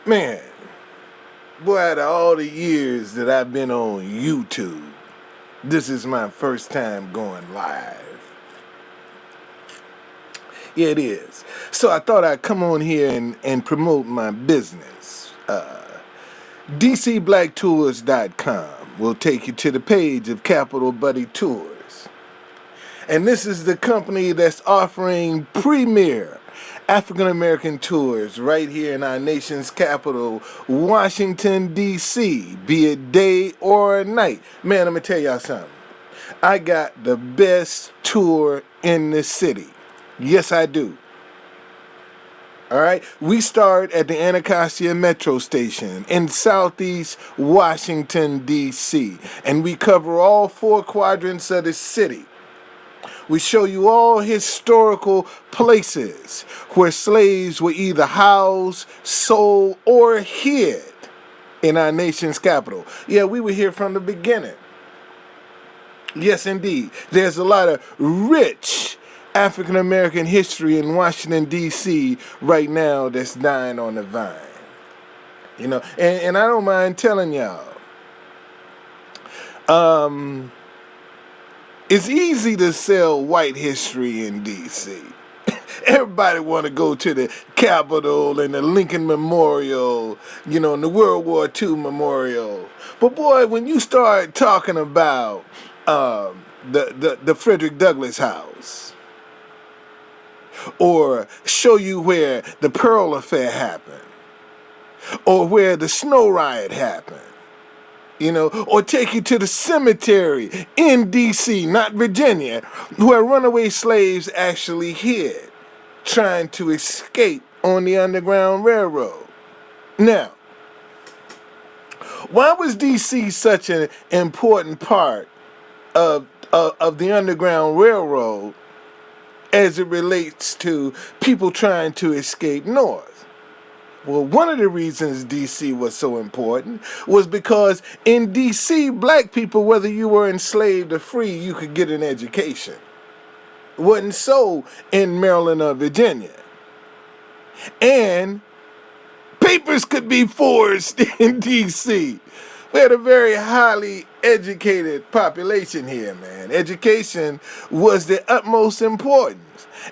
Man, boy, out of all the years that I've been on YouTube, this is my first time going live. Yeah, it is. So I thought I'd come on here and promote my business. DCBlackTours.com will take you to the page of Capital Buddy Tours. And this is the company that's offering premier African American tours right here in our nation's capital, Washington, D.C., be it day or night. Man, let me tell y'all something. I got the best tour in the city. Yes, I do. All right, we start at the Anacostia Metro Station in Southeast Washington, D.C., and we cover all four quadrants of the city. We show you all historical places where slaves were either housed, sold, or hid in our nation's capital. Yeah, we were here from the beginning. Yes, indeed. There's a lot of rich African American history in Washington, D.C. right now that's dying on the vine. You know, and I don't mind telling y'all, it's easy to sell white history in D.C. Everybody want to go to the Capitol and the Lincoln Memorial, you know, and the World War II Memorial. But boy, when you start talking about the Frederick Douglass House, or show you where the Pearl Affair happened, or where the Snow Riot happened, you know, or take you to the cemetery in D.C., not Virginia, where runaway slaves actually hid, trying to escape on the Underground Railroad. Now, why was D.C. such an important part of the Underground Railroad as it relates to people trying to escape north? Well, one of the reasons D.C. was so important was because in D.C., black people, whether you were enslaved or free, you could get an education. It wasn't so in Maryland or Virginia. And papers could be forged in D.C. We had a very highly educated population here, man. Education was the utmost importance.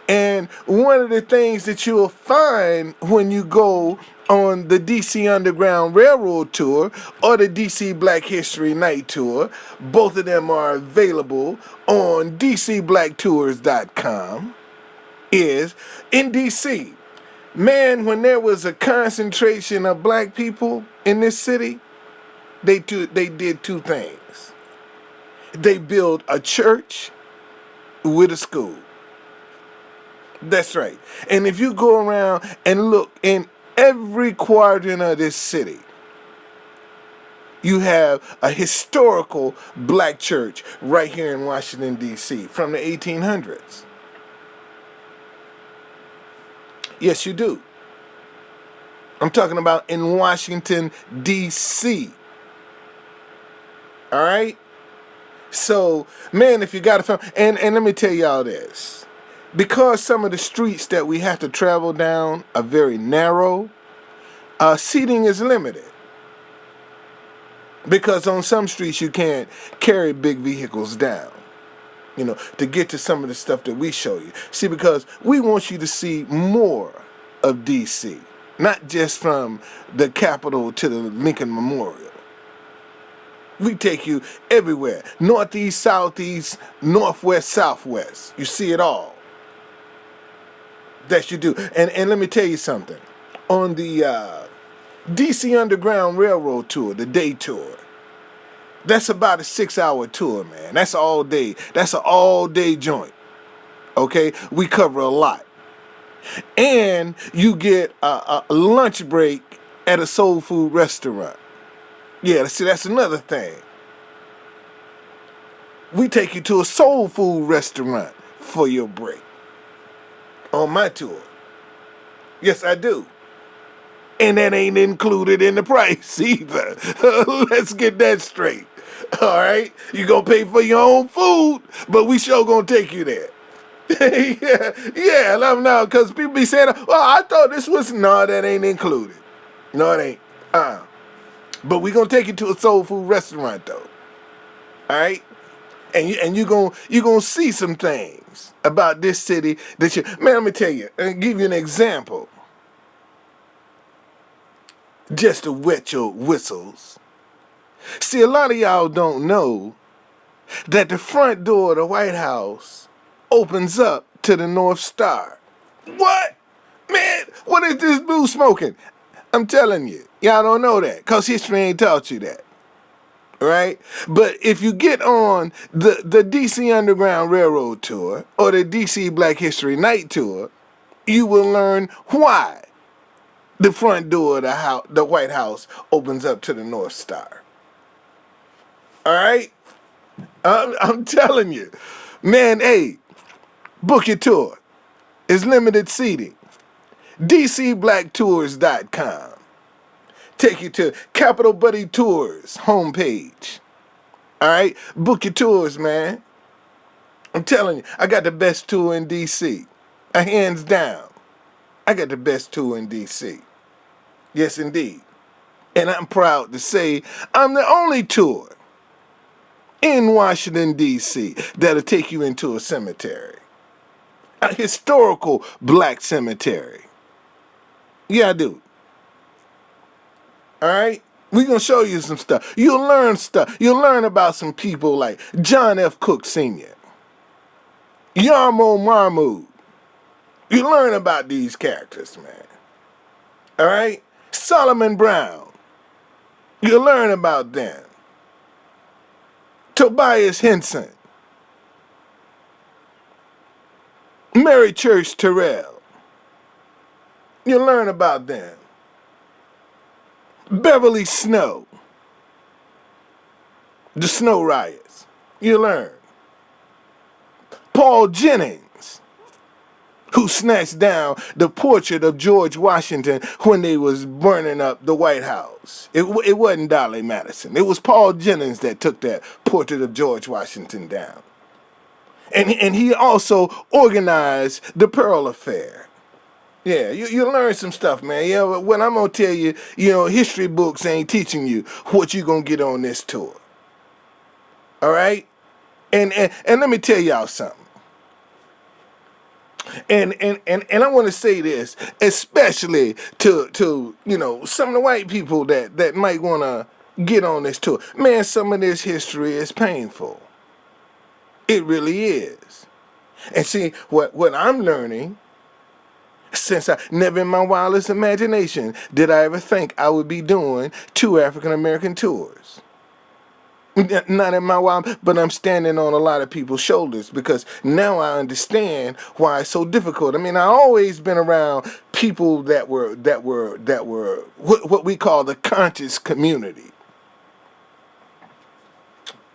And one of the things that you'll find when you go on the DC Underground Railroad Tour or the DC Black History Night Tour, both of them are available on DCBlackTours.com, is in DC. Man, when there was a concentration of black people in this city, they did two things. They built a church with a school. That's right. And if you go around and look in every quadrant of this city, you have a historical black church right here in Washington, D.C. from the 1800s. Yes, you do. I'm talking about in Washington, D.C. All right? So, man, if you got a film, and let me tell y'all this. Because some of the streets that we have to travel down are very narrow, seating is limited. Because on some streets you can't carry big vehicles down, you know, to get to some of the stuff that we show you. See, because we want you to see more of D.C., not just from the Capitol to the Lincoln Memorial. We take you everywhere. Northeast, southeast, northwest, southwest. You see it all. That you do. And let me tell you something. On the DC Underground Railroad Tour, the day tour, that's about a 6-hour tour, man. That's all day. That's an all-day joint. Okay? We cover a lot. And you get a lunch break at a soul food restaurant. Yeah, see, that's another thing. We take you to a soul food restaurant for your break. On my tour. Yes, I do. And that ain't included in the price either. Let's get that straight. All right? You gonna pay for your own food, but we sure gonna take you there. Yeah, let them know, because people be saying, well, I thought this was, no, that ain't included. No, it ain't. But we gonna take you to a soul food restaurant though. All right, and you gonna see some things about this city that you, man. Let me tell you and give you an example, just to wet your whistles. See, a lot of y'all don't know that the front door of the White House opens up to the North Star. What? Man, what is this blue smoking? I'm telling you, y'all don't know that, because history ain't taught you that. Right? But if you get on the DC Underground Railroad tour or the DC Black History Night tour, you will learn why the front door of the White House opens up to the North Star. All right? I'm telling you. Man, hey, book your tour. It's limited seating. DCBlackTours.com. Take you to Capital Buddy Tours homepage. All right? Book your tours, man. I'm telling you, I got the best tour in DC. Hands down. I got the best tour in DC. Yes, indeed. And I'm proud to say I'm the only tour in Washington, D.C. that'll take you into a cemetery. A historical black cemetery. Yeah, I do. All right? We're going to show you some stuff. You'll learn stuff. You'll learn about some people like John F. Cook Sr., Yarmo Mahmoud. You learn about these characters, man. All right? Solomon Brown. You learn about them. Tobias Henson. Mary Church Terrell. You learn about them. Beverly Snow. The Snow Riots. You learn. Paul Jennings, who snatched down the portrait of George Washington when they was burning up the White House. It wasn't Dolly Madison. It was Paul Jennings that took that portrait of George Washington down. And he also organized the Pearl Affair. Yeah, you learn some stuff, man. Yeah, but what I'm going to tell you, history books ain't teaching you what you going to get on this tour. All right? And let me tell y'all something. And I want to say this, especially to some of the white people that might want to get on this tour. Man, some of this history is painful. It really is. And see, what I'm learning, since I never in my wildest imagination did I ever think I would be doing 2 African American tours. Not in my wild, but I'm standing on a lot of people's shoulders because now I understand why it's so difficult. I mean, I always been around people that were what we call the conscious community.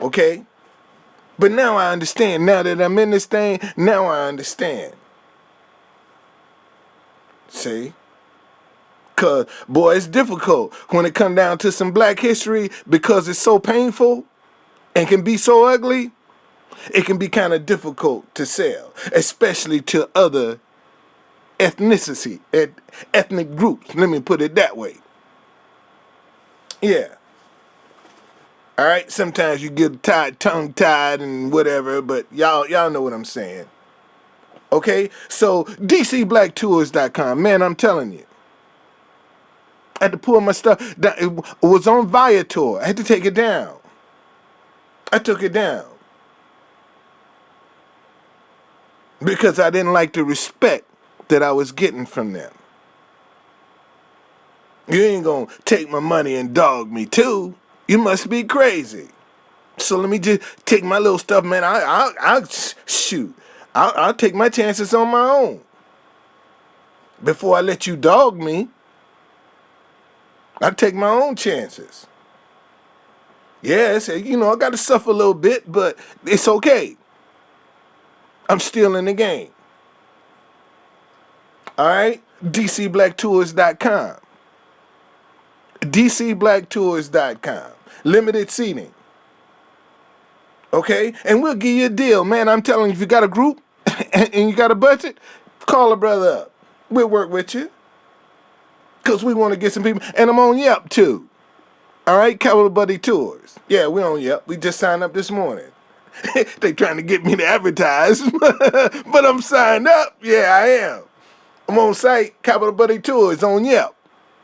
Okay? But now I understand. Now that I'm in this thing, now I understand. See? Because, boy, it's difficult when it come down to some black history because it's so painful and can be so ugly. It can be kind of difficult to sell, especially to other ethnic groups. Let me put it that way. Yeah. All right. Sometimes you get tongue-tied and whatever, but y'all know what I'm saying. Okay. So DCBlackTours.com, man, I'm telling you. I had to pull my stuff down. It was on Viator. I had to take it down. I took it down. Because I didn't like the respect that I was getting from them. You ain't gonna take my money and dog me too. You must be crazy. So let me just take my little stuff, man. I'll shoot. I'll take my chances on my own. Before I let you dog me, I take my own chances. Yes, I got to suffer a little bit, but it's okay. I'm still in the game. All right? DCBlackTours.com. DCBlackTours.com. Limited seating. Okay? And we'll give you a deal. Man, I'm telling you, if you got a group and you got a budget, call a brother up. We'll work with you. Because we want to get some people. And I'm on Yelp too. All right, Capital Buddy Tours. Yeah, we on Yelp. We just signed up this morning. They trying to get me to advertise, but I'm signed up. Yeah, I am. I'm on site, Capital Buddy Tours on Yelp.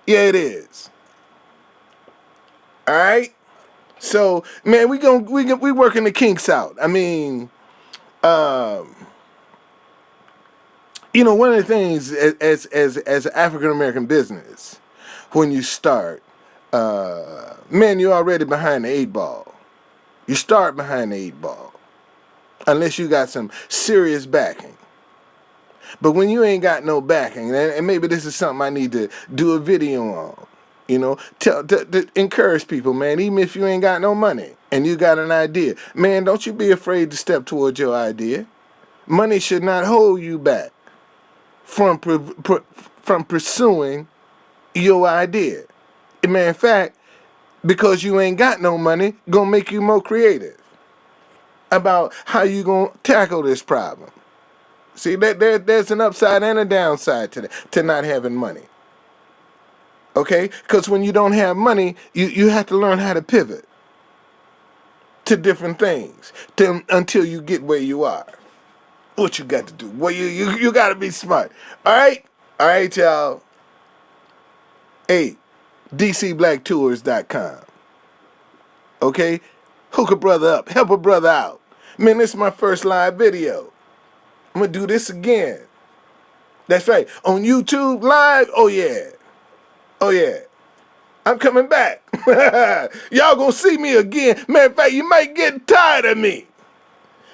Yeah, it is. All right. So, man, we working the kinks out. I mean, one of the things as an African American business, when you start, man, you're already behind the eight ball. You start behind the eight ball, unless you got some serious backing. But when you ain't got no backing, and maybe this is something I need to do a video on, to encourage people, man, even if you ain't got no money and you got an idea, man, don't you be afraid to step towards your idea. Money should not hold you back from pursuing your idea. Man, in fact, because you ain't got no money, gonna make you more creative about how you gonna tackle this problem. See, there's an upside and a downside to that, to not having money. Okay? Because when you don't have money, you have to learn how to pivot to different things until you get where you are. What you got to do? Well, you got to be smart. All right? All right, y'all. Hey, DCBlackTours.com. Okay? Hook a brother up. Help a brother out. Man, this is my first live video. I'm going to do this again. That's right. On YouTube Live, oh yeah. Oh yeah. I'm coming back. Y'all gonna see me again. Matter of fact, you might get tired of me.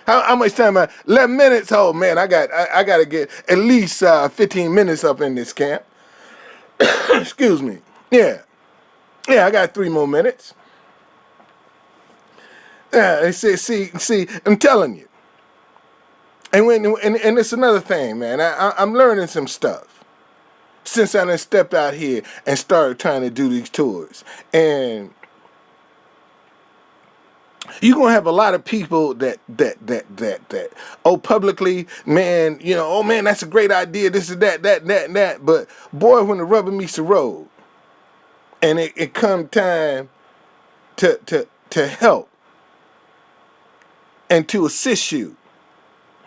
How much time? 11 minutes? Oh man, I got to get at least 15 minutes up in this camp. Excuse me. Yeah, I got 3 more minutes. Yeah, see, I'm telling you. And it's another thing, man. I'm learning some stuff since I done stepped out here and started trying to do these tours. And you're gonna have a lot of people that publicly, man, oh man, that's a great idea. This is that. But boy, when the rubber meets the road, and it come time to help and to assist you,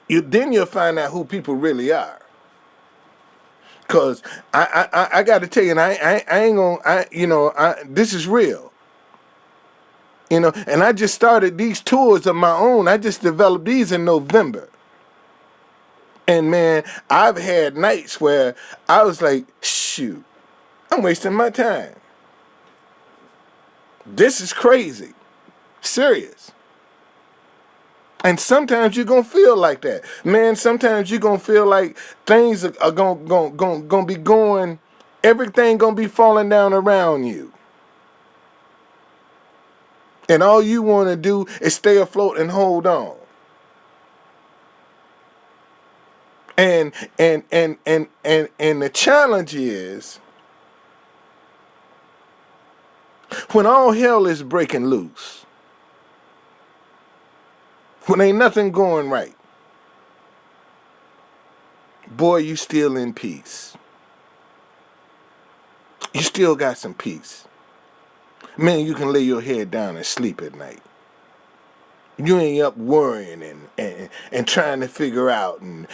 then you'll find out who people really are. Cause I got to tell you, and I ain't gonna, this is real. And I just started these tours of my own. I just developed these in November. And man, I've had nights where I was like, shoot, I'm wasting my time. This is crazy. Serious. And sometimes you're going to feel like that. Man, sometimes you're going to feel like things are going to be going, everything going to be falling down around you. And all you want to do is stay afloat and hold on. And the challenge is, when all hell is breaking loose, when ain't nothing going right, boy, you still in peace. You still got some peace. Man, you can lay your head down and sleep at night. You ain't up worrying and trying to figure out and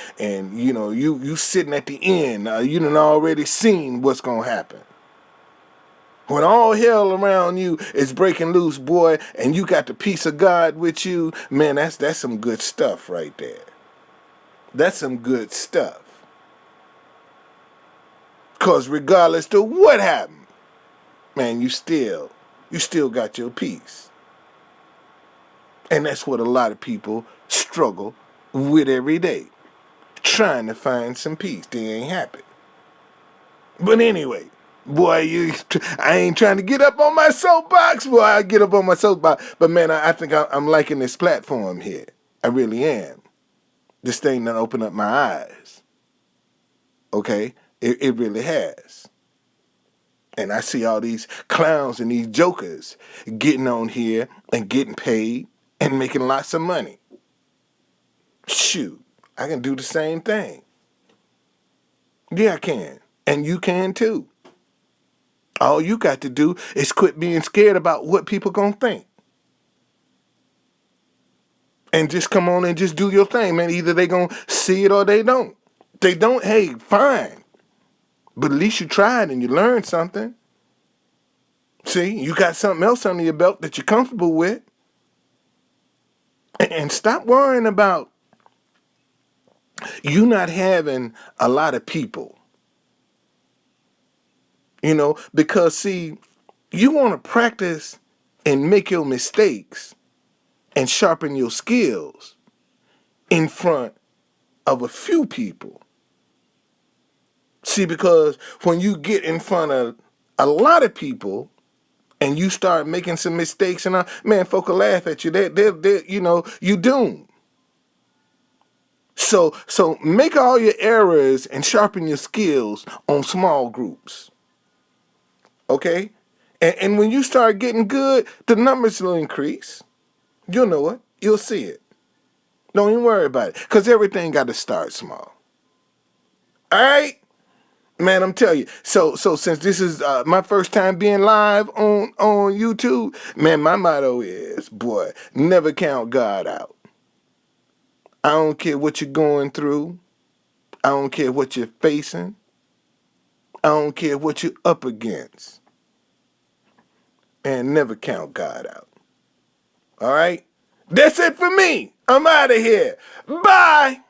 you sitting at the end. You done already seen what's gonna happen. When all hell around you is breaking loose, boy, and you got the peace of God with you, man, that's some good stuff right there. That's some good stuff. Cause regardless to what happened, man, you still got your peace. And that's what a lot of people struggle with every day. Trying to find some peace. They ain't happy. But anyway, boy, I ain't trying to get up on my soapbox. Boy, I get up on my soapbox. But man, I think I'm liking this platform here. I really am. This thing done opened up my eyes. Okay? It really has. And I see all these clowns and these jokers getting on here and getting paid and making lots of money. Shoot, I can do the same thing. Yeah, I can. And you can too. All you got to do is quit being scared about what people gonna think. And just come on and just do your thing, man. Either they gonna see it or they don't. They don't, hey, fine. But at least you tried and you learned something. See, you got something else under your belt that you're comfortable with. And stop worrying about you not having a lot of people. Because see, you want to practice and make your mistakes and sharpen your skills in front of a few people. See, because when you get in front of a lot of people and you start making some mistakes and man, folk will laugh at you. They you doomed. So make all your errors and sharpen your skills on small groups. Okay? And when you start getting good, the numbers will increase. You'll know it. You'll see it. Don't even worry about it. Because everything got to start small. All right? Man, I'm telling you. So since this is my first time being live on YouTube, man, my motto is, boy, never count God out. I don't care what you're going through. I don't care what you're facing. I don't care what you're up against. And never count God out. All right? That's it for me. I'm out of here. Bye.